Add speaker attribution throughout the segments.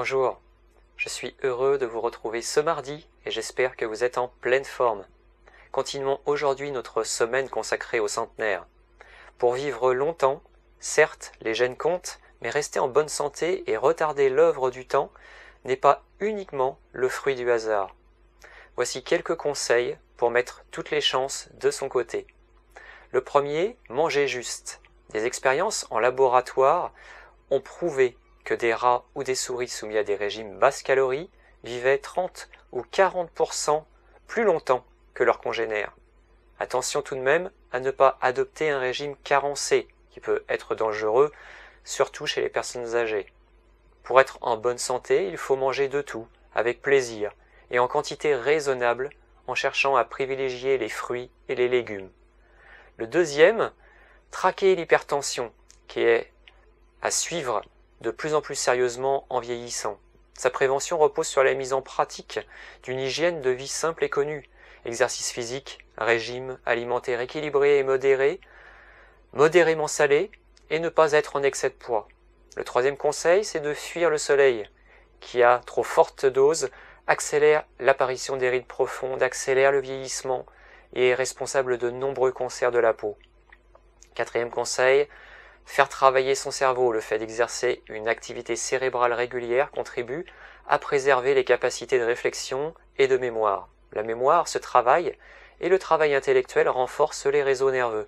Speaker 1: Bonjour, je suis heureux de vous retrouver ce mardi et j'espère que vous êtes en pleine forme. Continuons aujourd'hui notre semaine consacrée au centenaire. Pour vivre longtemps, certes les gènes comptent, mais rester en bonne santé et retarder l'œuvre du temps n'est pas uniquement le fruit du hasard. Voici quelques conseils pour mettre toutes les chances de son côté. Le premier, manger juste. Des expériences en laboratoire ont prouvé que des rats ou des souris soumis à des régimes basses calories vivaient 30 ou 40% plus longtemps que leurs congénères. Attention tout de même à ne pas adopter un régime carencé qui peut être dangereux, surtout chez les personnes âgées. Pour être en bonne santé, il faut manger de tout, avec plaisir et en quantité raisonnable, en cherchant à privilégier les fruits et les légumes. Le deuxième, traquer l'hypertension, qui est à suivre de plus en plus sérieusement en vieillissant. Sa prévention repose sur la mise en pratique d'une hygiène de vie simple et connue, exercice physique, régime alimentaire équilibré et modéré, modérément salé et ne pas être en excès de poids. Le troisième conseil, c'est de fuir le soleil, qui à trop forte dose accélère l'apparition des rides profondes, accélère le vieillissement et est responsable de nombreux cancers de la peau. Quatrième conseil, faire travailler son cerveau. Le fait d'exercer une activité cérébrale régulière contribue à préserver les capacités de réflexion et de mémoire. La mémoire se travaille et le travail intellectuel renforce les réseaux nerveux.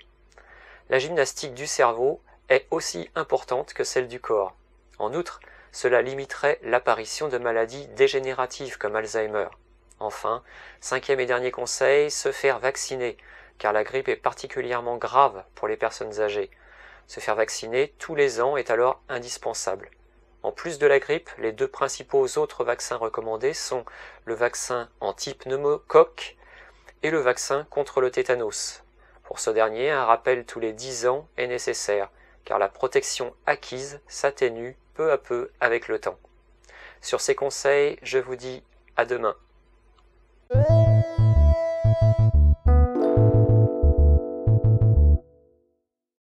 Speaker 1: La gymnastique du cerveau est aussi importante que celle du corps. En outre, cela limiterait l'apparition de maladies dégénératives comme Alzheimer. Enfin, cinquième et dernier conseil, se faire vacciner, car la grippe est particulièrement grave pour les personnes âgées. Se faire vacciner tous les ans est alors indispensable. En plus de la grippe, les deux principaux autres vaccins recommandés sont le vaccin anti-pneumocoque et le vaccin contre le tétanos. Pour ce dernier, un rappel tous les 10 ans est nécessaire, car la protection acquise s'atténue peu à peu avec le temps. Sur ces conseils, je vous dis à demain.